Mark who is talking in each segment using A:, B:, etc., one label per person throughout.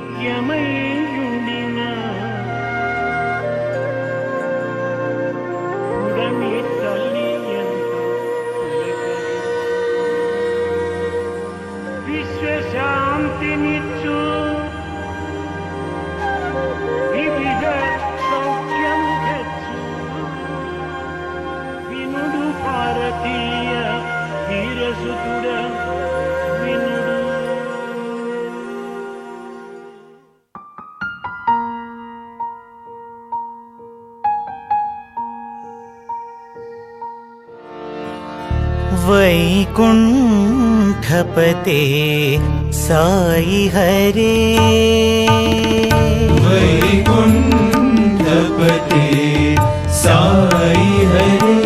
A: నిత్యమయుడిన ఉడమి తల్లి ఎంత విశ్వశాంతినిచ్చు వివిధ సౌఖ్యము తెచ్చు వినుడు భారతీయ వీరసుతుడ వినుడు.
B: वैकुंठपते साई हरे,
C: वैकुंठपते साई हरे,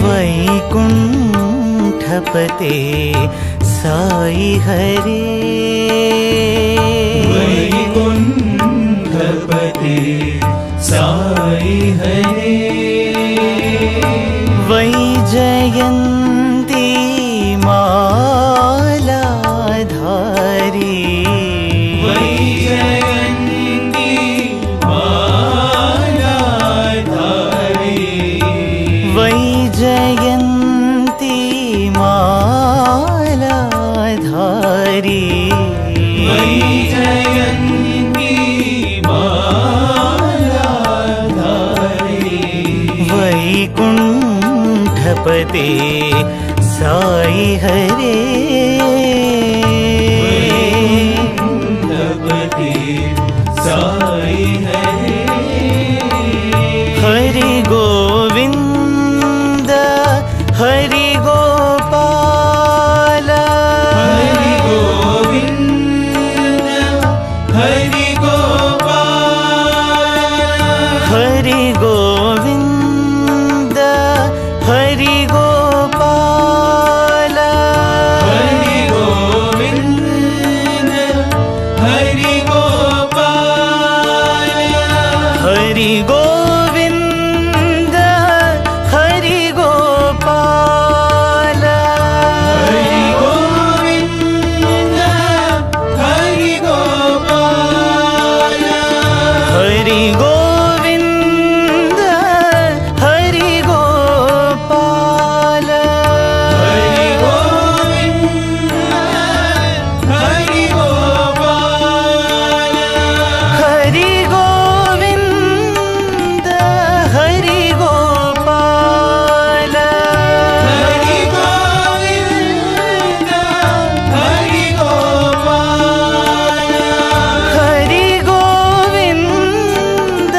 B: वैकुंठपते साई हरे,
C: वैकुंठपते साई हरे,
B: वैजयन्ती मालाधारी,
C: वैजयन्ती मालाधारी,
B: वैजयन्ती मालाधारी,
C: वैजयन्ती मालाधारी,
B: वैकुंठपते साई हरे,
C: वैकुंठपते साई हरे,
B: हरि गोविंद हरि गोपाल,
C: हरि गोविंद हरि गोपाल,
B: हरि गोविंद हरि गोपाल,
C: हरि गोविंद हरि गोपाल,
B: हरि गोविंद हरि गोपाल,
C: हरि गोविंद हरि गोपाल,
B: हरि गोविंद हरि गोपाल,
C: हरि गोविंद हरि गोपाल,
B: हरि गोविंद हरि गोपाल,
C: हरि गोविंद हरि गोपाल,
B: हरि गोविंद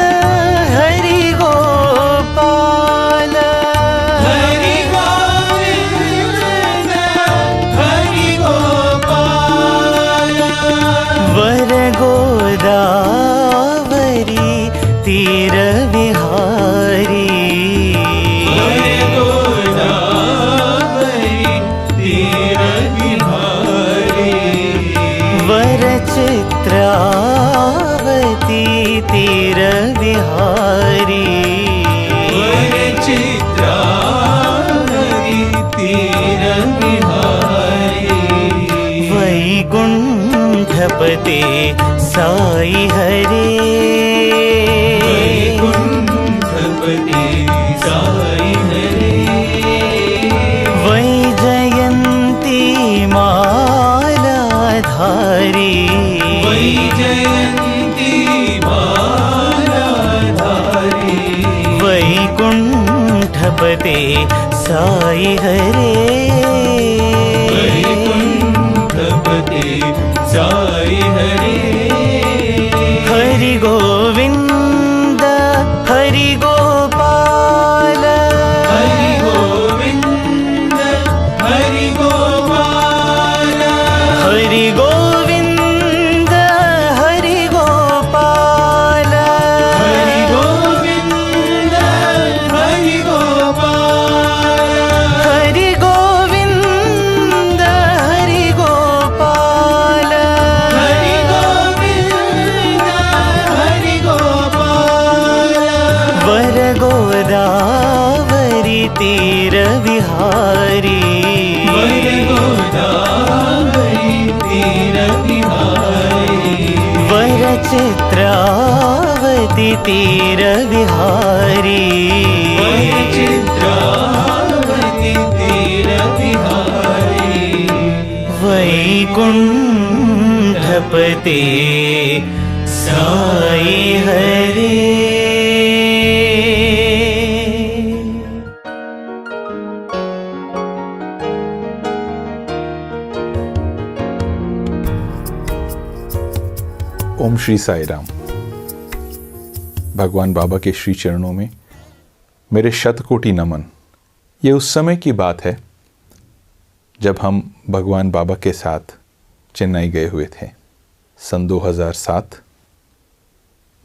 B: हरि गोपाल,
C: हरि गोविंद हरि गोपाल,
B: वर गोदावरी तीर विहारी,
C: हरि गोदावरी तीर विहारी,
B: वर चित्रावती तीर विहारी,
C: वर चित्रावती तीर विहारी,
B: वैकुंठपते साई हरे,
C: वैकुंठपते साई हरे,
B: वैजयन्ती मालाधारी,
C: वैजयन्ती मालाधारी,
B: वैकुंठपते साई हरे,
C: वैकुंठपते साई हरे,
B: हरि गोविंद हरि गोपाल,
C: हरि गोविंद हरि गोपाल,
B: हरि गोविंद हरि गोपाल,
C: हरि गोविंद हरि गोपाल,
B: हरि गोविंद तीर विहारी
C: चित्रावती तीर विहारी
B: वैकुंठपते साई हरे।
D: ओम श्री साई राम। भगवान बाबा के श्री चरणों में मेरे शतकोटि नमन। ये उस समय की बात है जब हम भगवान बाबा के साथ चेन्नई गए हुए थे, सन 2007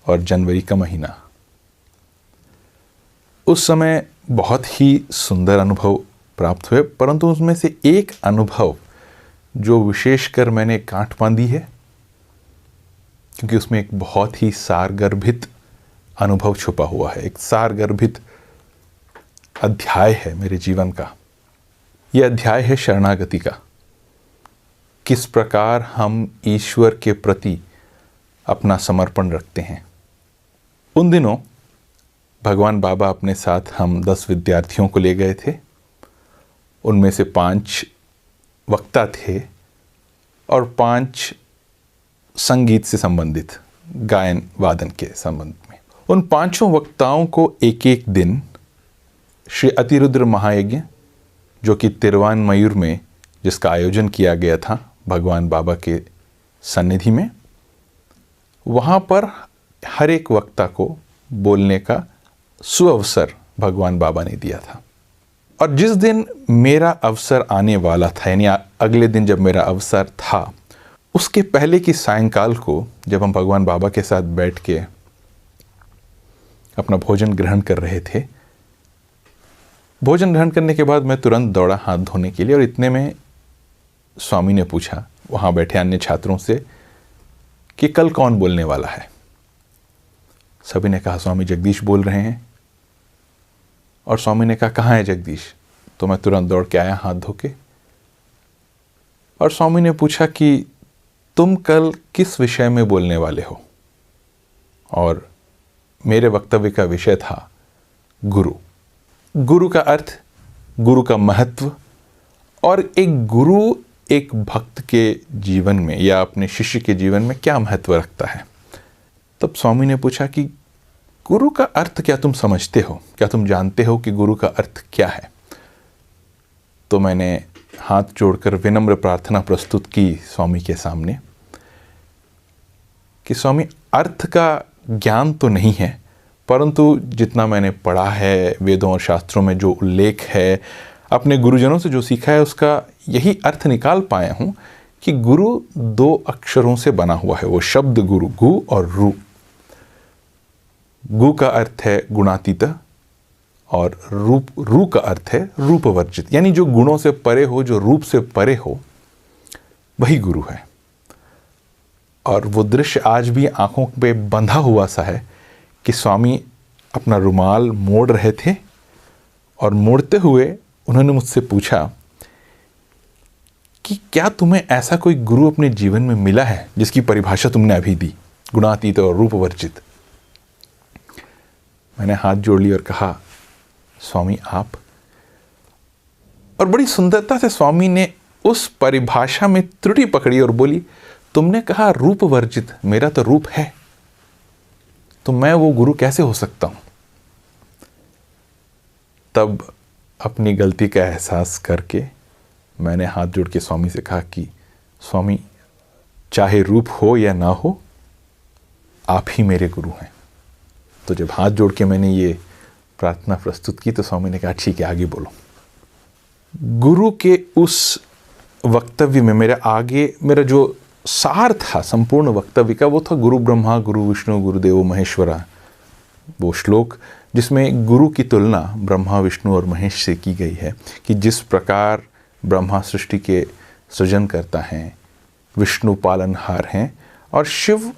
D: और जनवरी का महीना। उस समय बहुत ही सुंदर अनुभव प्राप्त हुए, परंतु उसमें से एक अनुभव जो विशेषकर मैंने गांठ बांधी है, क्योंकि उसमें एक बहुत ही सारगर्भित अनुभव छुपा हुआ है, एक सारगर्भित अध्याय है मेरे जीवन का। यह अध्याय है शरणागति का। किस प्रकार हम ईश्वर के प्रति अपना समर्पण रखते हैं। उन दिनों भगवान बाबा अपने साथ हम 10 विद्यार्थियों को ले गए थे। उनमें से 5 वक्ता थे और 5 संगीत से संबंधित, गायन वादन के संबंध में। उन 5 वक्ताओं को एक एक दिन श्री अतिरुद्र महायज्ञ, जो कि तिरुवान्मयूर में जिसका आयोजन किया गया था भगवान बाबा के सन्निधि में, वहाँ पर हर एक वक्ता को बोलने का सुअवसर भगवान बाबा ने दिया था। और जिस दिन मेरा अवसर आने वाला था, यानी अगले दिन जब मेरा अवसर था, उसके पहले की सायंकाल को जब हम भगवान बाबा के साथ बैठ के अपना भोजन ग्रहण कर रहे थे, भोजन ग्रहण करने के बाद मैं तुरंत दौड़ा हाथ धोने के लिए, और इतने में स्वामी ने पूछा वहाँ बैठे अन्य छात्रों से कि कल कौन बोलने वाला है। सभी ने कहा स्वामी जगदीश बोल रहे हैं। और स्वामी ने कहा कहाँ है जगदीश। तो मैं तुरंत दौड़ के आया हाथ धो के, और स्वामी ने पूछा कि तुम कल किस विषय में बोलने वाले हो। और मेरे वक्तव्य का विषय था गुरु। गुरु का अर्थ, गुरु का महत्व, और एक गुरु एक भक्त के जीवन में या अपने शिष्य के जीवन में क्या महत्व रखता है। तब स्वामी ने पूछा कि गुरु का अर्थ क्या तुम समझते हो, क्या तुम जानते हो कि गुरु का अर्थ क्या है। तो मैंने हाथ जोड़कर विनम्र प्रार्थना प्रस्तुत की स्वामी के सामने कि स्वामी अर्थ का ज्ञान तो नहीं है, परंतु जितना मैंने पढ़ा है वेदों और शास्त्रों में जो उल्लेख है, अपने गुरुजनों से जो सीखा है, उसका यही अर्थ निकाल पाया हूँ कि गुरु 2 अक्षरों से बना हुआ है। वो शब्द गुरु, गु और रू। गु का अर्थ है गुणातीत और रू का अर्थ है रूपवर्जित, यानी जो गुणों से परे हो, जो रूप से परे हो, वही गुरु है। और वो दृश्य आज भी आंखों पे बंधा हुआ सा है कि स्वामी अपना रुमाल मोड़ रहे थे, और मोड़ते हुए उन्होंने मुझसे पूछा कि क्या तुम्हें ऐसा कोई गुरु अपने जीवन में मिला है जिसकी परिभाषा तुमने अभी दी, गुणातीत और रूपवर्जित। मैंने हाथ जोड़ ली और कहा स्वामी आप। और बड़ी सुंदरता से स्वामी ने उस परिभाषा में त्रुटि पकड़ी और बोली तुमने कहा रूप वर्जित, मेरा तो रूप है, तो मैं वो गुरु कैसे हो सकता हूं। तब अपनी गलती का एहसास करके मैंने हाथ जोड़ के स्वामी से कहा कि स्वामी चाहे रूप हो या ना हो, आप ही मेरे गुरु हैं। तो जब हाथ जोड़ के मैंने ये प्रार्थना प्रस्तुत की तो स्वामी ने कहा ठीक है आगे बोलो। गुरु के उस वक्तव्य में मेरा जो सार था संपूर्ण वक्तव्य का, वो था गुरु ब्रह्मा गुरु विष्णु गुरुदेवो महेश्वरा, वो श्लोक जिसमें गुरु की तुलना ब्रह्मा विष्णु और महेश से की गई है कि जिस प्रकार ब्रह्मा सृष्टि के सृजन करता है, विष्णु पालनहार हैं और शिव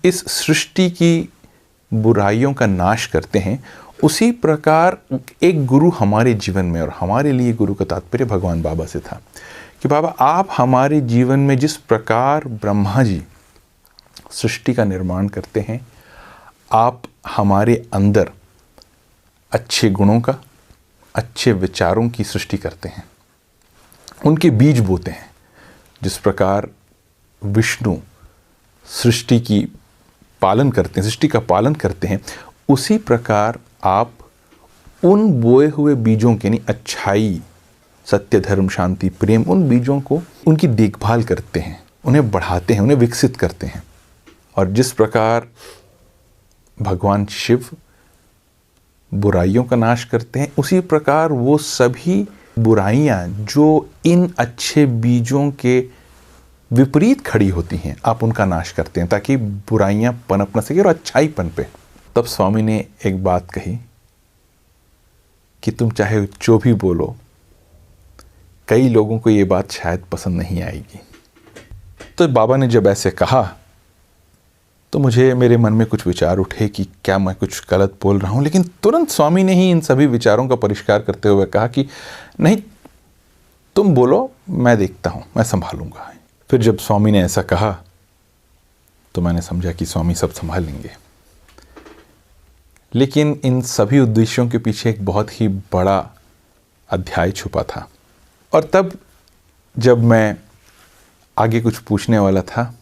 D: इस सृष्टि की बुराइयों का नाश करते हैं, उसी प्रकार एक गुरु हमारे जीवन में, और हमारे लिए गुरु का तात्पर्य भगवान बाबा से था कि बाबा आप हमारे जीवन में जिस प्रकार ब्रह्मा जी सृष्टि का निर्माण करते हैं, आप हमारे अंदर अच्छे गुणों का, अच्छे विचारों की सृष्टि करते हैं, उनके बीज बोते हैं। जिस प्रकार विष्णु सृष्टि की पालन करते हैं, सृष्टि का पालन करते हैं, उसी प्रकार आप उन बोए हुए बीजों के, यानी अच्छाई, सत्य, धर्म, शांति, प्रेम, उन बीजों को, उनकी देखभाल करते हैं, उन्हें बढ़ाते हैं, उन्हें विकसित करते हैं। और जिस प्रकार भगवान शिव बुराइयों का नाश करते हैं, उसी प्रकार वो सभी बुराइयां जो इन अच्छे बीजों के विपरीत खड़ी होती हैं, आप उनका नाश करते हैं ताकि बुराइयां पनप न सके और अच्छाई पनपे। तब स्वामी ने एक बात कही कि तुम चाहे जो भी बोलो, कई लोगों को ये बात शायद पसंद नहीं आएगी। तो बाबा ने जब ऐसे कहा तो मुझे, मेरे मन में कुछ विचार उठे कि क्या मैं कुछ गलत बोल रहा हूँ, लेकिन तुरंत स्वामी ने ही इन सभी विचारों का परिष्कार करते हुए कहा कि नहीं, तुम बोलो, मैं देखता हूँ, मैं संभालूंगा। फिर जब स्वामी ने ऐसा कहा तो मैंने समझा कि स्वामी सब संभाल लेंगे। लेकिन इन सभी उद्देश्यों के पीछे एक बहुत ही बड़ा अध्याय छुपा था। और तब जब मैं आगे कुछ पूछने वाला था,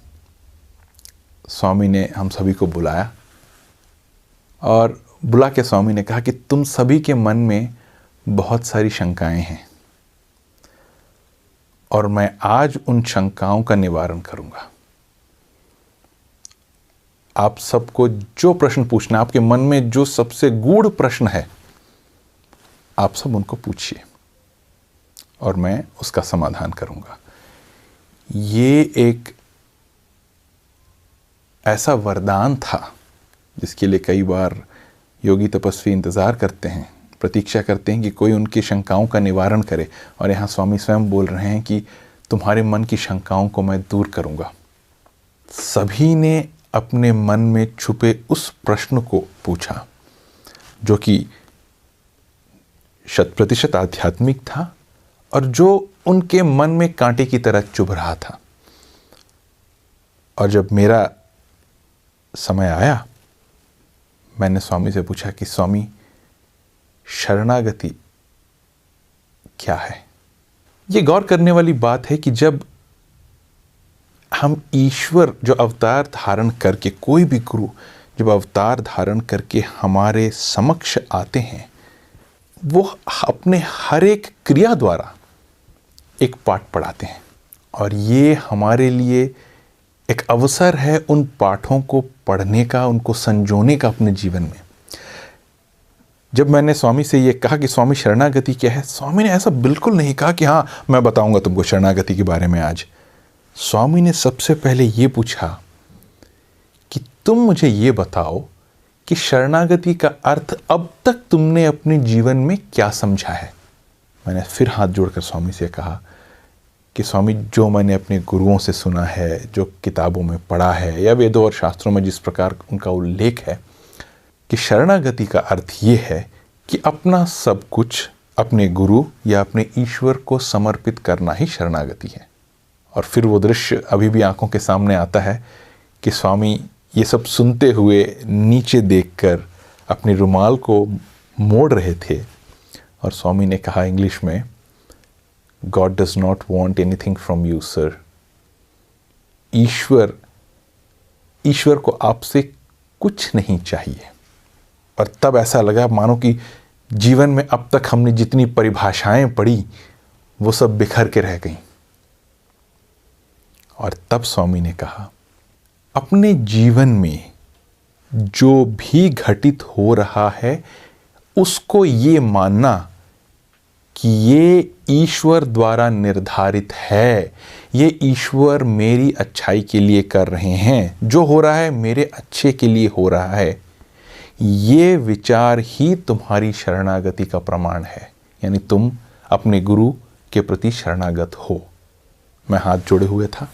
D: स्वामी ने हम सभी को बुलाया और बुला के स्वामी ने कहा कि तुम सभी के मन में बहुत सारी शंकाएं हैं और मैं आज उन शंकाओं का निवारण करूंगा। आप सबको जो प्रश्न पूछना, आपके मन में जो सबसे गूढ़ प्रश्न है, आप सब उनको पूछिए और मैं उसका समाधान करूंगा। ये एक ऐसा वरदान था जिसके लिए कई बार योगी तपस्वी इंतज़ार करते हैं, प्रतीक्षा करते हैं कि कोई उनकी शंकाओं का निवारण करे। और यहाँ स्वामी स्वयं बोल रहे हैं कि तुम्हारे मन की शंकाओं को मैं दूर करूँगा। सभी ने अपने मन में छुपे उस प्रश्न को पूछा जो कि 100% आध्यात्मिक था और जो उनके मन में कांटे की तरह चुभ रहा था। और जब मेरा समय आया, मैंने स्वामी से पूछा कि स्वामी, शरणागति क्या है? ये गौर करने वाली बात है कि जब हम ईश्वर जो अवतार धारण करके, कोई भी गुरु जब अवतार धारण करके हमारे समक्ष आते हैं, वो अपने हर एक क्रिया द्वारा एक पाठ पढ़ाते हैं। और ये हमारे लिए एक अवसर है उन पाठों को पढ़ने का, उनको संजोने का अपने जीवन में। जब मैंने स्वामी से ये कहा कि स्वामी शरणागति क्या है, स्वामी ने ऐसा बिल्कुल नहीं कहा कि हाँ मैं बताऊंगा तुमको शरणागति के बारे में आज। स्वामी ने सबसे पहले ये पूछा कि तुम मुझे ये बताओ कि शरणागति का अर्थ अब तक तुमने अपने जीवन में क्या समझा है। मैंने फिर हाथ जोड़कर स्वामी से कहा कि स्वामी, जो मैंने अपने गुरुओं से सुना है, जो किताबों में पढ़ा है या वेदों और शास्त्रों में जिस प्रकार उनका उल्लेख है कि शरणागति का अर्थ ये है कि अपना सब कुछ अपने गुरु या अपने ईश्वर को समर्पित करना ही शरणागति है। और फिर वो दृश्य अभी भी आंखों के सामने आता है कि स्वामी ये सब सुनते हुए नीचे देखकर अपने रुमाल को मोड़ रहे थे और स्वामी ने कहा इंग्लिश में, God does not want anything from you, sir. ईश्वर को आपसे कुछ नहीं चाहिए। और तब ऐसा लगा मानो कि जीवन में अब तक हमने जितनी परिभाषाएं पढ़ी वो सब बिखर के रह गईं। और तब स्वामी ने कहा, अपने जीवन में जो भी घटित हो रहा है उसको ये मानना कि ये ईश्वर द्वारा निर्धारित है, ये ईश्वर मेरी अच्छाई के लिए कर रहे हैं, जो हो रहा है मेरे अच्छे के लिए हो रहा है, ये विचार ही तुम्हारी शरणागति का प्रमाण है। यानी तुम अपने गुरु के प्रति शरणागत हो। मैं हाथ जोड़े हुए था।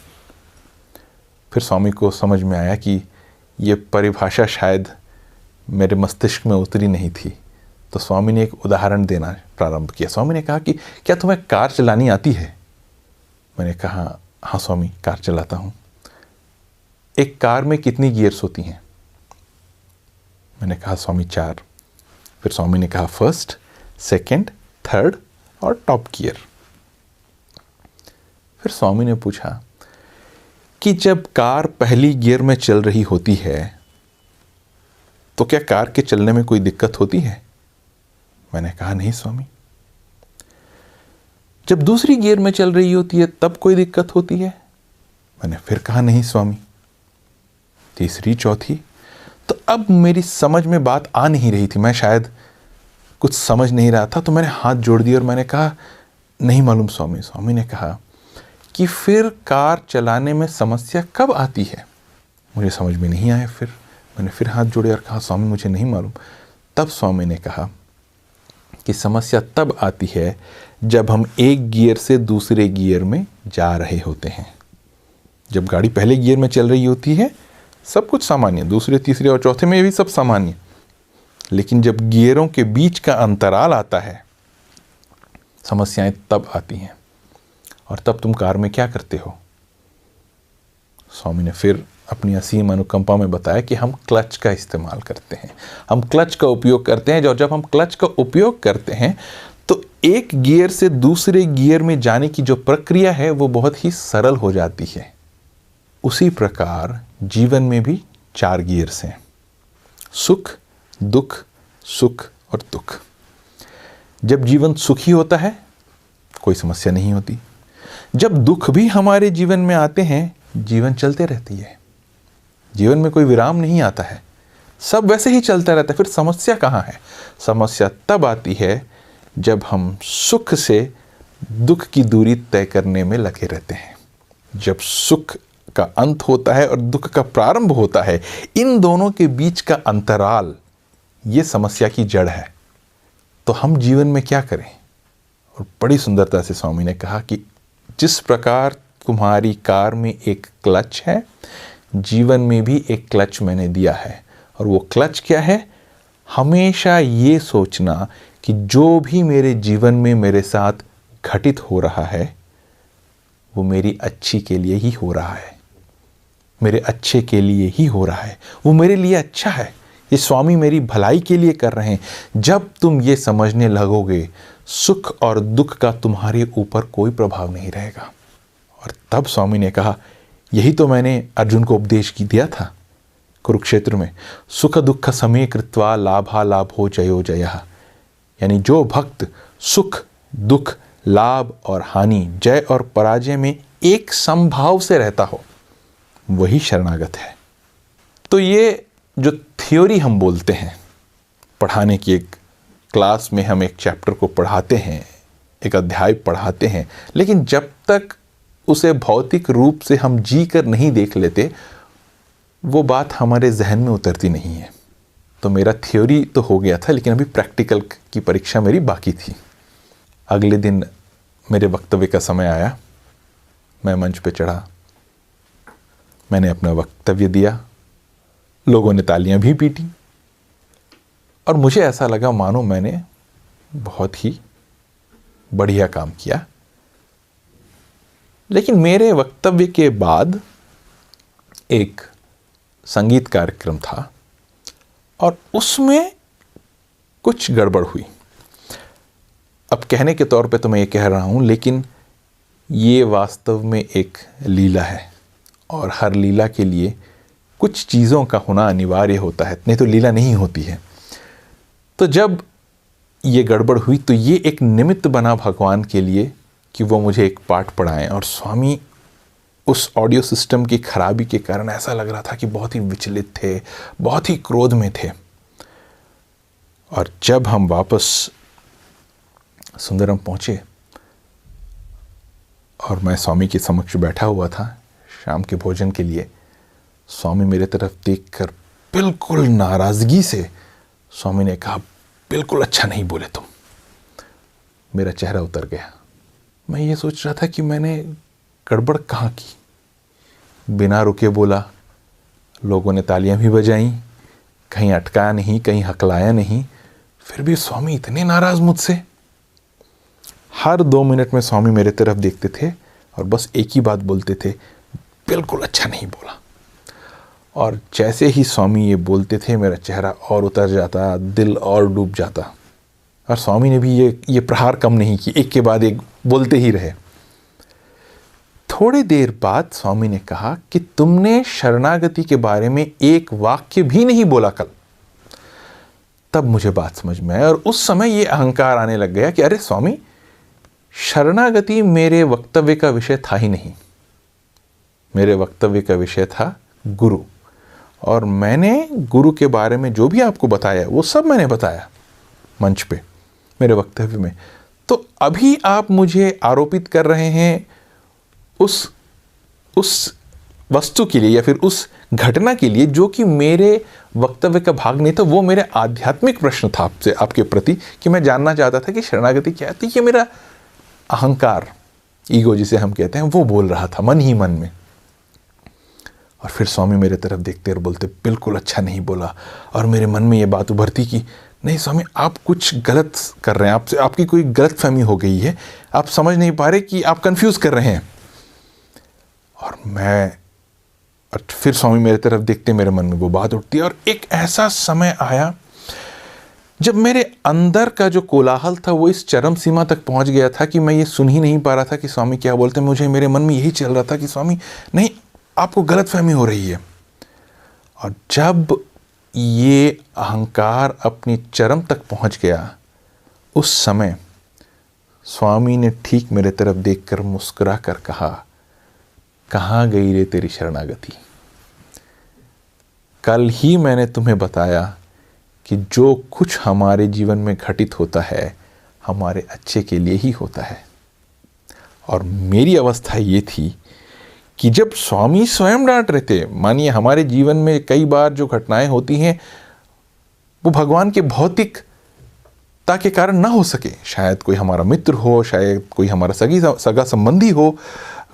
D: फिर स्वामी को समझ में आया कि ये परिभाषा शायद मेरे मस्तिष्क में उतरी नहीं थी। तो स्वामी ने एक उदाहरण देना प्रारंभ किया। स्वामी ने कहा कि क्या तुम्हें कार चलानी आती है? मैंने कहा हाँ स्वामी, कार चलाता हूँ। एक कार में कितनी गियर्स होती हैं? मैंने कहा स्वामी 4। फिर स्वामी ने कहा फर्स्ट, सेकंड, थर्ड और टॉप गियर। फिर स्वामी ने पूछा कि जब कार पहली गियर में चल रही होती है तो क्या कार के चलने में कोई दिक्कत होती है? मैंने कहा नहीं स्वामी। जब दूसरी गियर में चल रही होती है तब कोई दिक्कत होती है? मैंने फिर कहा नहीं स्वामी। तीसरी, चौथी। तो अब मेरी समझ में बात आ नहीं रही थी, मैं शायद कुछ समझ नहीं रहा था, तो मैंने हाथ जोड़ दिया और मैंने कहा नहीं मालूम स्वामी। स्वामी ने कहा कि फिर कार चलाने में समस्या कब आती है? मुझे समझ में नहीं आया। फिर मैंने फिर हाथ जोड़े और कहा स्वामी मुझे नहीं मालूम। तब स्वामी ने कहा कि समस्या तब आती है जब हम एक गियर से दूसरे गियर में जा रहे होते हैं। जब गाड़ी पहले गियर में चल रही होती है सब कुछ सामान्य, दूसरे, तीसरे और चौथे में भी सब सामान्य, लेकिन जब गियरों के बीच का अंतराल आता है समस्याएं तब आती हैं। और तब तुम कार में क्या करते हो? स्वामी ने फिर अपनी असीम अनुकंपा में बताया कि हम क्लच का इस्तेमाल करते हैं, हम क्लच का उपयोग करते हैं। और जब हम क्लच का उपयोग करते हैं तो एक गियर से दूसरे गियर में जाने की जो प्रक्रिया है वो बहुत ही सरल हो जाती है। उसी प्रकार जीवन में भी 4 गियर्स हैं, सुख, दुख, सुख और दुख। जब जीवन सुखी होता है कोई समस्या नहीं होती। जब दुख भी हमारे जीवन में आते हैं जीवन चलते रहती है, जीवन में कोई विराम नहीं आता है, सब वैसे ही चलता रहता है। फिर समस्या कहाँ है? समस्या तब आती है जब हम सुख से दुख की दूरी तय करने में लगे रहते हैं। जब सुख का अंत होता है और दुख का प्रारंभ होता है, इन दोनों के बीच का अंतराल ये समस्या की जड़ है। तो हम जीवन में क्या करें? और बड़ी सुंदरता से स्वामी ने कहा कि जिस प्रकार तुम्हारी कार में एक क्लच है, जीवन में भी एक क्लच मैंने दिया है। और वो क्लच क्या है? हमेशा ये सोचना कि जो भी मेरे जीवन में मेरे साथ घटित हो रहा है वो मेरी अच्छी के लिए ही हो रहा है, मेरे अच्छे के लिए ही हो रहा है, वो मेरे लिए अच्छा है, ये स्वामी मेरी भलाई के लिए कर रहे हैं। जब तुम ये समझने लगोगे सुख और दुख का तुम्हारे ऊपर कोई प्रभाव नहीं रहेगा। और तब स्वामी ने कहा यही तो मैंने अर्जुन को उपदेश की दिया था कुरुक्षेत्र में, सुख दुख समय कृत्वा लाभा लाभो जयो जयः। यानी जो भक्त सुख, दुख, लाभ और हानि, जय और पराजय में एक समभाव से रहता हो वही शरणागत है। तो ये जो थ्योरी हम बोलते हैं, पढ़ाने की एक क्लास में हम एक चैप्टर को पढ़ाते हैं, एक अध्याय पढ़ाते हैं, लेकिन जब तक उसे भौतिक रूप से हम जी कर नहीं देख लेते वो बात हमारे जहन में उतरती नहीं है। तो मेरा थ्योरी तो हो गया था, लेकिन अभी प्रैक्टिकल की परीक्षा मेरी बाकी थी। अगले दिन मेरे वक्तव्य का समय आया, मैं मंच पे चढ़ा, मैंने अपना वक्तव्य दिया, लोगों ने तालियां भी पीटी और मुझे ऐसा लगा मानो मैंने बहुत ही बढ़िया काम किया। लेकिन मेरे वक्तव्य के बाद एक संगीत कार्यक्रम था और उसमें कुछ गड़बड़ हुई। अब कहने के तौर पे तो मैं ये कह रहा हूँ, लेकिन ये वास्तव में एक लीला है और हर लीला के लिए कुछ चीज़ों का होना अनिवार्य होता है, नहीं तो लीला नहीं होती है। तो जब ये गड़बड़ हुई तो ये एक निमित्त बना भगवान के लिए कि वो मुझे एक पाठ पढ़ाएं। और स्वामी उस ऑडियो सिस्टम की खराबी के कारण ऐसा लग रहा था कि बहुत ही विचलित थे, बहुत ही क्रोध में थे। और जब हम वापस सुंदरम पहुंचे और मैं स्वामी के समक्ष बैठा हुआ था शाम के भोजन के लिए, स्वामी मेरे तरफ देखकर बिल्कुल नाराज़गी से स्वामी ने कहा, बिल्कुल अच्छा नहीं बोले तुम। मेरा चेहरा उतर गया। मैं ये सोच रहा था कि मैंने गड़बड़ कहाँ की। बिना रुके बोला, लोगों ने तालियां भी बजाईं, कहीं अटकाया नहीं, कहीं हकलाया नहीं, फिर भी स्वामी इतने नाराज़ मुझसे। हर 2 मिनट में स्वामी मेरे तरफ देखते थे और बस एक ही बात बोलते थे, बिल्कुल अच्छा नहीं बोला। और जैसे ही स्वामी ये बोलते थे मेरा चेहरा और उतर जाता, दिल और डूब जाता। और स्वामी ने भी ये प्रहार कम नहीं की, एक के बाद एक बोलते ही रहे। थोड़ी देर बाद स्वामी ने कहा कि तुमने शरणागति के बारे में एक वाक्य भी नहीं बोला कल। तब मुझे बात समझ में आई और उस समय ये अहंकार आने लग गया कि अरे स्वामी, शरणागति मेरे वक्तव्य का विषय था ही नहीं। मेरे वक्तव्य का विषय था गुरु, और मैंने गुरु के बारे में जो भी आपको बताया वो सब मैंने बताया मंच पे मेरे वक्तव्य में। तो अभी आप मुझे आरोपित कर रहे हैं उस वस्तु के लिए या फिर उस घटना के लिए जो कि मेरे वक्तव्य का भाग नहीं था। वो मेरे आध्यात्मिक प्रश्न था आपसे, आपके प्रति, कि मैं जानना चाहता था कि शरणागति क्या है। तो ये मेरा अहंकार, ईगो जिसे हम कहते हैं, वो बोल रहा था मन ही मन में। और फिर स्वामी मेरे तरफ देखते और बोलते, बिल्कुल अच्छा नहीं बोला। और मेरे मन में ये बात उभरती कि नहीं स्वामी, आप कुछ गलत कर रहे हैं, आपकी कोई गलत फहमी हो गई है, आप समझ नहीं पा रहे कि आप कंफ्यूज कर रहे हैं। और फिर स्वामी मेरे तरफ देखते, मेरे मन में वो बात उठती है। और एक ऐसा समय आया जब मेरे अंदर का जो कोलाहल था वो इस चरम सीमा तक पहुंच गया था कि मैं ये सुन ही नहीं पा रहा था कि स्वामी क्या बोलते हैं। मुझे मेरे मन में यही चल रहा था कि स्वामी नहीं, आपको गलतफहमी हो रही है। और जब ये अहंकार अपनी चरम तक पहुंच गया, उस समय स्वामी ने ठीक मेरे तरफ देखकर मुस्कुरा कर कहा, कहाँ गई रे तेरी शरणागति? कल ही मैंने तुम्हें बताया कि जो कुछ हमारे जीवन में घटित होता है हमारे अच्छे के लिए ही होता है। और मेरी अवस्था ये थी कि जब स्वामी स्वयं डांट रहे थे, मानिए हमारे जीवन में कई बार जो घटनाएं होती हैं वो भगवान के भौतिकता के कारण ना हो सके। शायद कोई हमारा मित्र हो, शायद कोई हमारा सगा संबंधी हो,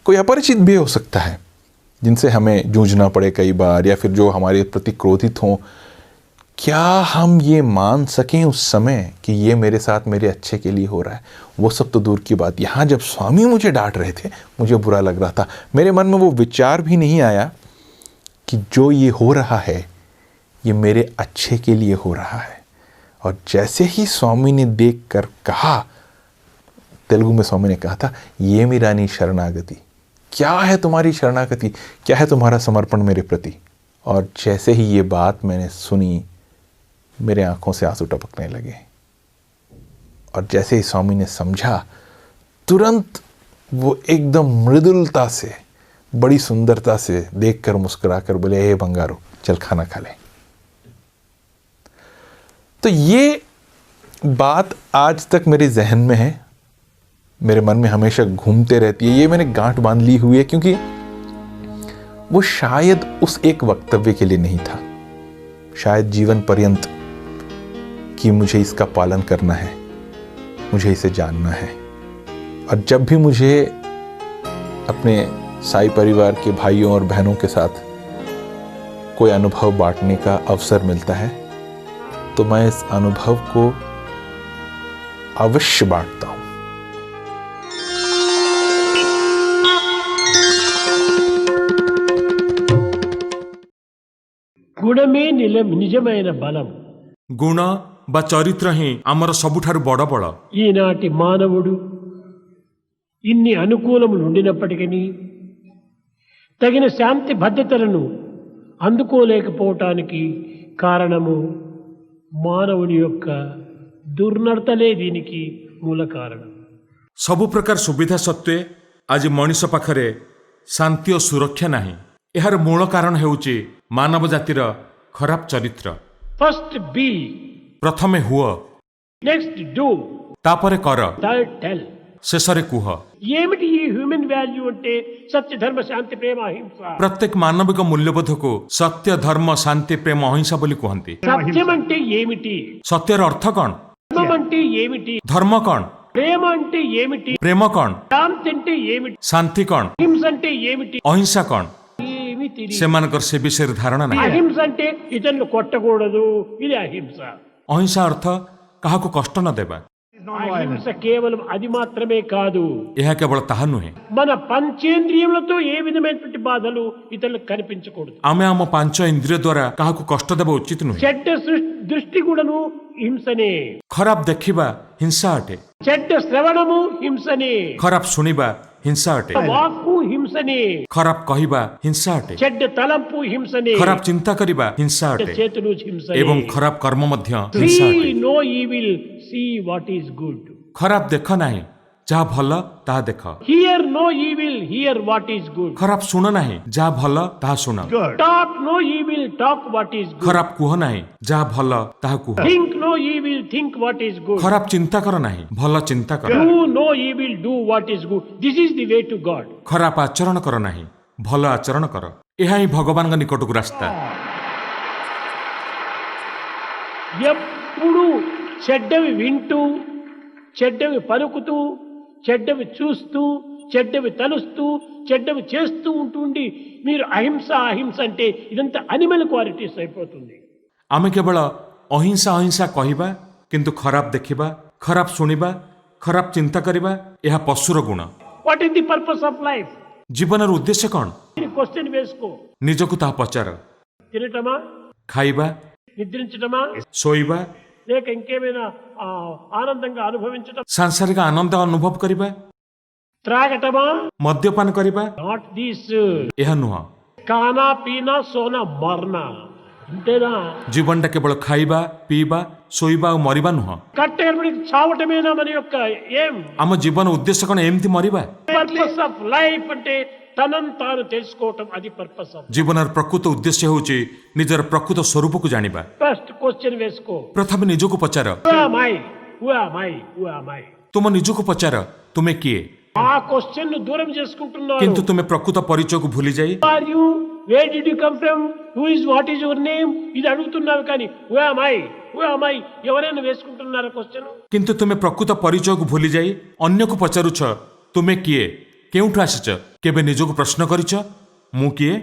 D: कोई अपरिचित भी हो सकता है जिनसे हमें जूझना पड़े कई बार, या फिर जो हमारे प्रति क्रोधित हों। क्या हम ये मान सकें उस समय कि ये मेरे साथ मेरे अच्छे के लिए हो रहा है? वो सब तो दूर की बात, यहाँ जब स्वामी मुझे डांट रहे थे मुझे बुरा लग रहा था। मेरे मन में वो विचार भी नहीं आया कि जो ये हो रहा है ये मेरे अच्छे के लिए हो रहा है। और जैसे ही स्वामी ने देख कर कहा, तेलुगु में स्वामी ने कहा था, ये मेरा नहीं शरणागति, क्या है तुम्हारी शरणागति, क्या है तुम्हारा समर्पण मेरे प्रति? और जैसे ही ये बात मैंने सुनी, मेरे आंखों से आंसू टपकने लगे। और जैसे ही स्वामी ने समझा, तुरंत वो एकदम मृदुलता से, बड़ी सुंदरता से देखकर मुस्कुराकर बोले, हे बंगारो, चल खाना खा ले। तो ये बात आज तक मेरे जहन में है, मेरे मन में हमेशा घूमते रहती है। ये मैंने गांठ बांध ली हुई है, क्योंकि वो शायद उस एक वक्तव्य के लिए नहीं था, शायद जीवन पर्यंत कि मुझे इसका पालन करना है, मुझे इसे जानना है। और जब भी मुझे अपने साई परिवार के भाइयों और बहनों के साथ कोई अनुभव बांटने का अवसर मिलता है तो मैं इस अनुभव को अवश्य बांटता हूं।
A: गुणमे निजమైన బలం।
E: गुण बा चरित्र ही आमर सबुठारु बड़ बड़।
A: ఈనాటి మానవుడు ఇన్ని అనుకూలములు ఉండినప్పటికీ తగిన శాంతి భద్రతలను అందుకోలేకపోవటానికి కారణము మానవుని యొక్క దుర్నడతలే దీనికి మూల కారణం।
E: सबु प्रकार सुविधा सत्वे आज मनीष पाखरे शांति और सुरक्षा नाही। यार मूल कारण हेउची मानव जातिर खराब चरित्र।
A: फर्स्ट बी,
E: प्रथमे हुआ,
A: नेक्स्ट डू,
E: तापरे कर,
A: थर्ड टेल।
E: शेषरे कुह।
A: ఏమిటి ఈ హ్యూమన్ వాల్యూ అంటే? సత్య ధర్మ శాంతి ప్రేమ అహింస।
E: प्रत्येक मानविक मूल्यबोध को सत्य धर्म शांति प्रेम अहिंसा बोली कहती।
A: సత్యం అంటే ఏమిటి?
E: सत्यर अर्थ कौन?
A: ధర్మం అంటే ఏమిటి?
E: धर्म कौन?
A: ప్రేమ అంటే ఏమిటి?
E: प्रेम कौन?
A: శాంతి అంటే ఏమిటి?
E: शांति कौन?
A: హింస అంటే ఏమిటి?
E: अहिंसा कौन?
A: ఏమీ తెలియదు।
E: सेमानकर से विषय धारणा नहीं।
A: అహింస అంటే ఇతరులు కొట్టకూడదు, ఇది అహింస।
E: अहिंसा अर्थ काहाको कष्ट न देबा।
A: అహింస కేవలం అది మాత్రమే కాదు,
E: ଏହା କେବଳ ତାହା ନୁହେଁ।
A: మన పంచేంద్రియములతో ఏ విధమైనటువంటి బాధలు ఇతరులకు కనిపించకూడదు।
E: ଆମେ ଆମ ପାଞ୍ଚ ଇନ୍ଦ୍ରିୟ ଦ୍ୱାରା କାହାକୁ କଷ୍ଟ ଦେବା ଉଚିତ ନୁହେଁ।
A: చెడ్డ దృష్టి కూడాను హింసనే,
E: ଖରାପ ଦେଖିବା ହିଂସା ଅଟେ,
A: చెడ్డ శ్రవణము హింసనే,
E: ଖରାପ ଶୁଣିବା ହିଂସା ଅଟେ,
A: వాక్కు హింసనే,
E: ଖରାପ କହିବା ହିଂସା ଅଟେ,
A: చెడ్డ తలంపు హింసనే,
E: ଖରାପ ଚିନ୍ତା କରିବା ହିଂସା
A: చెడ్డ
E: ଅଟେ
A: చేతులు హింసనే।
E: ଏବଂ ଖରାପ କର୍ମ ମଧ୍ୟ ହିଂସା ଅଟେ।
A: See no evil, see what is good.
E: ଖରାପ ଦେଖ ନାହିଁ, ଯାହା ଭଲ ତାହା ଦେଖ।
A: Hear no evil, hear what is good.
E: ଖରାପ ଶୁଣ ନାହିଁ, ଯାହା ଭଲ ତାହା ଶୁଣ।
A: Talk no evil, talk what is good.
E: ଖରାପ କୁହ ନାହିଁ, ଯାହା ଭଲ ତାହା କୁହ।
A: Think no evil, think what is good.
E: ଖରାପ ଚିନ୍ତା କର ନାହିଁ, ଭଲ ଚିନ୍ତା କର।
A: Do no evil, do what is good. This is the way to God.
E: ଖରାପ ଆଚରଣ କର ନାହିଁ, ଭଲ ଆଚରଣ କର। ଏହା ହିଁ ଭଗବାନଙ୍କ ନିକଟକୁ ରାସ୍ତା।
A: ఎప్పుడు చెడ్డవి వింటూ, చెడ్డవి పలుకుతూ, చెడ్డవి చూస్తూ, చెడ్డవి తలుస్తూ, చెడ్డవి చేస్తూ ఉంటుండి మీరు అహింస అహింస అంటే ఇదంతా అనిమల్ క్వాలిటీస్ అయిపోతుంది।
E: ଆମେ କେବଳ ଅହିଂସା ଅହିଂସା କହିବା, କିନ୍ତୁ ଖରାପ ଦେଖିବା, ଖରାପ ଶୁଣିବା, ଖରାପ ଚିନ୍ତା କରିବା ଏହା ପଶୁର ଗୁଣ।
A: What is the purpose of life?
E: ଜୀବନର ଉଦ୍ଦେଶ୍ୟ କ'ଣ?
A: క్వశ్చన్ వేసుకో।
E: ନିଜକୁ ତାହା ପଚାର।
A: తినటమా,
E: ଖାଇବା,
A: నిద్రించటమా,
E: ଶୋଇବା,
A: లేక ఇంకేమైనా ఆనందంగా అనుభవించటం,
E: ସାଂସାରିକ ଆନନ୍ଦ ଅନୁଭବ କରିବା,
A: త్రాగటమా?
E: ମଦ୍ୟପାନ କରିବା,
A: నాట్ దిస్।
E: ଏହା ନୁହଁ।
A: ଖାనా పీనా సోనా మర్నా అంతేనా?
E: ଜୀବନଟା କେବଳ ଖାଇବା, ପିଇବା, ଶୋଇବା ଆଉ ମରିବା ନୁହଁ।
A: కట్టేపడి చావటమేనా మన యొక్క ఏం?
E: ଆମ ଜୀବନ ఉద్ଦେଶ୍ୟ କ'ଣ ଏମିତି ମରିବା?
A: పర్పస్ ఆఫ్ లైఫ్ అంటే తనను తాను తెలుసుకోవటం, అది పర్పస్ ఆఫ్।
E: ଜୀବନର ପ୍ରକୃତ ଉଦ୍ଦେଶ୍ୟ ହେଉଛି ନିଜର ପ୍ରକୃତ ସ୍ୱରୂପକୁ ଜାଣିବା।
A: ఫస్ట్ క్వశ్చన్ వేసుకో।
E: ପ୍ରଥମେ ନିଜକୁ ପଚାର,
A: Who am I? Who am I? Who am I?
E: ତୁମ ନିଜକୁ ପଚାର ତୁମେ କିଏ?
A: ఆ క్వశ్చన్ ను దూరం చేసుకుంటున్నారు।
E: କିନ୍ତୁ ତୁମେ ପ୍ରକୃତ ପରିଚୟକୁ ଭୁଲି ଯାଇ
A: are you, where did you come from, who is, what is your name ఇది అడుగుతున్నావు కానీ who am I? Who am I? ఎవరైనా వేసుకుంటున్నారా క్వశ్చన్?
E: କିନ୍ତୁ ତୁମେ ପ୍ରକୃତ ପରିଚୟକୁ ଭୁଲି ଯାଇ ଅନ୍ୟକୁ ପଚାରୁଛ ତୁମେ କିଏ, କେଉଁଠୁ ଆସିଛ? କେବେ ନିଜକୁ ପ୍ରଶ୍ନ କରିଛ ମୁଁ କିଏ?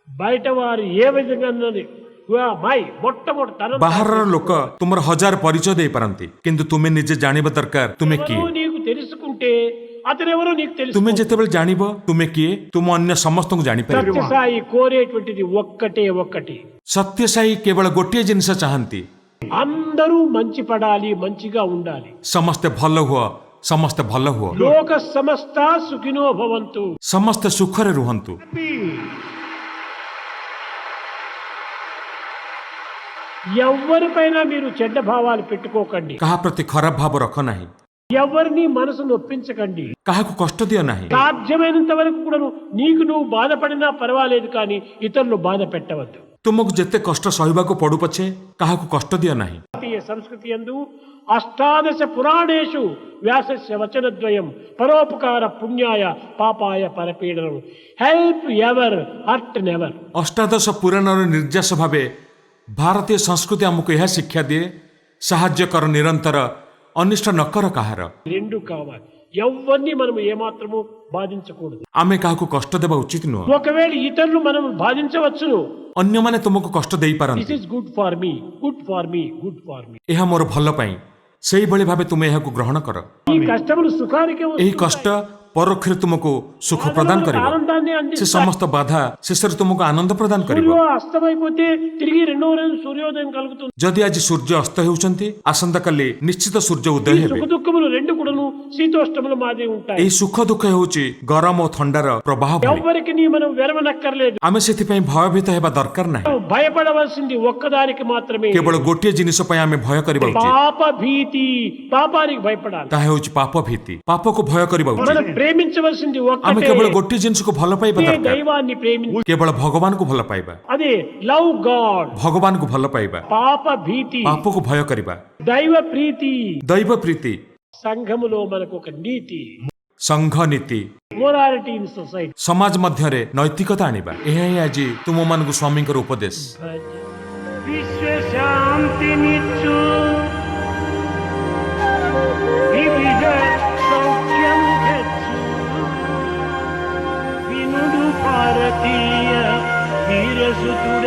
A: బయట వారు ఏ విధంగా అన్నది హూ am I? మొట్టమొదటి తన
E: ବାହାରର ଲୋକ ତୁମର ହଜାର ପରିଚୟ ଦେଇପାରନ୍ତି, କିନ୍ତୁ ତୁମେ ନିଜେ ଜାଣିବା ଦରକାର ତୁମେ କିଏ।
A: నీకు తెలుసుకుంటే అతనెవరో నీకు తెలుసు।
E: ତୁମେ ଯେତେବେଳେ ଜାଣିବ ତୁମେ କିଏ, ତୁମ ଅନ୍ୟ ସମସ୍ତଙ୍କୁ ଜାଣିପାରିବ।
A: సత్యసాయి కోరేటువంటిది ఒక్కటే ఒక్కటి,
E: ସତ୍ୟ ସାଇ କେବଳ ଗୋଟିଏ ଜିନିଷ ଚାହାନ୍ତି,
A: అందరూ మంచి పడాలి, మంచిగా ఉండాలి।
E: ସମସ୍ତେ ଭଲ ହୁଅ, ସମସ୍ତେ ଭଲ ହୁଅ,
A: లోక సమస్త సుఖినో భవంతు।
E: ସମସ୍ତେ ସୁଖରେ ରୁହନ୍ତୁ।
A: ఎవరిపైన మీరు చెడ్డ భావాలు పెట్టుకోకండి,
E: କାହା ପ୍ରତି ଖରାପ ଭାବ ରଖ ନାହିଁ,
A: ఎవరిని మనసు నొప్పించకండి।
E: କାହାକୁ କଷ୍ଟ ଦିଅ ନାହିଁ।
A: సాధ్యమైనంత వరకు కూడా నీకు నువ్వు బాధపడినా పర్వాలేదు కానీ ఇతరులు బాధ పెట్టవద్దు।
E: ତୁମକୁ ଯେତେ କଷ୍ଟ ସହିବାକୁ ପଡୁ పଛେ କାହାକୁ କଷ୍ଟ ଦିଅ ନାହିଁ।
A: భారతీయ సంస్కృతి యందు అష్టాదశ పురాణేషు వ్యాసస్య వచనద్వయం పరోపకార పుణ్యాయ పాపాయ పరపీడనం, హెల్ప్ ఎవర్, హర్ట్ నెవర్।
E: ଅଷ୍ଟାଦଶ ପୁରାଣର ନିର୍ଯାସ ଭାବେ ଭାରତୀୟ ସଂସ୍କୃତି ଆମକୁ ଏହା ଶିକ୍ଷା ଦିଏ, ସାହାଯ୍ୟ କର ନିରନ୍ତର, ଅନିଷ୍ଟ ନ କର କାହାର।
A: రెండు కావాలి, ఎవరిని మనం ఏమాత్రము బాధించకూడదు।
E: ଆମେ କାହାକୁ କଷ୍ଟ ଦେବା ଉଚିତ ନୁହଁ।
A: ఒకవేళ ఇతరులు మనం బాధించవచ్చును,
E: ଅନ୍ୟମାନେ ତୁମକୁ କଷ୍ଟ
A: దిస్
E: ଦେଇପାରନ୍ତି,
A: is good for me, good for me, good for me.
E: ଏହା ମୋର ଭଲ ପାଇଁ, ସେଇଭଳି ଭାବେ ତୁମେ ଏହାକୁ ଗ୍ରହଣ କର।
A: ఈ కష్టములు సుఖానికే
E: ଏହି କଷ୍ଟ ପରୋକ୍ଷରେ ତୁମକୁ ସୁଖ ପ୍ରଦାନ କରିବ।
A: ఆనందాన్ని
E: ସେ
A: అందిస్తాయి।
E: ସମସ୍ତ ବାଧା ଶେଷରେ ତୁମକୁ ଆନନ୍ଦ ପ୍ରଦାନ କରିବ।
A: సూర్య అస్తమైపోతే తిరిగి రెండవ రోజు సూర్యోదయం కలుగుతుంది।
E: ଯଦି ଆଜି ସୂର୍ଯ୍ୟ ଅସ୍ତ ହେଉଛନ୍ତି, ଆସନ୍ତାକାଲି ନିଶ୍ଚିତ ସୂର୍ଯ୍ୟ ଉଦୟ
A: ఈ
E: ହେବେ।
A: సుఖ దుఃఖములు రెండు కూడాను శీతోష్టములు మాదే ఉంటాయి।
E: ଏହି ସୁଖ ଦୁଃଖ ହେଉଛି ଗରମ ଓ ଥଣ୍ଡାର ପ୍ରବାହ ଭଳି।
A: ఎవరికి మనం వెరవనక్కర్లేదు।
E: ଆମେ ସେଥିପାଇଁ ଭୟଭୀତ ହେବା ଦରକାର ନାହିଁ।
A: భయపడవలసింది ఒక్కదానికి మాత్రమే,
E: କେବଳ ଗୋଟିଏ ଜିନିଷ ପାଇଁ ଆମେ ଭୟ କରିବା ଉଚିତ,
A: పాప భీతి। పాపానికి భయపడాలి।
E: ତାହା ହେଉଛି ପାପ ଭୀତି। ପାପକୁ ଭୟ କରିବା ଉଚିତ।
A: మనం ప్రేమించవలసింది
E: ଆମେ
A: ఒక్కటే,
E: କେବଳ ଗୋଟିଏ ଜିନିଷକୁ ଭଲ ପାଇବା
A: అదే
E: ଦରକାର,
A: దైవాన్ని ప్రేమించ,
E: କେବଳ ଭଗବାନଙ୍କୁ ଭଲ ପାଇବା,
A: అదే లవ్ గాడ్।
E: ଭଗବାନଙ୍କୁ ଭଲ ପାଇବା,
A: పాప భీతి,
E: ପାପକୁ ଭୟ କରିବା,
A: దైవ ప్రీతి।
E: ଦୈବ ପ୍ରୀତି,
A: సంఘములో మనకు ఒక నీతి,
E: ସଂଘ ନୀତି,
A: మొరాలిటీ ఇన్ సొసైటీ।
E: ସମାଜ ମଧ୍ୟରେ ନୈତିକତା ଆଣିବା, ଏହା ହିଁ ଆଜି ତୁମମାନଙ୍କୁ ସ୍ୱାମୀଙ୍କର ଉପଦେଶ।
A: విశ్వ శాంతి నిచ్చు వివిధ సౌఖ్యం హెచ్చు, వినుడు భారతీయ వీరసుతుడ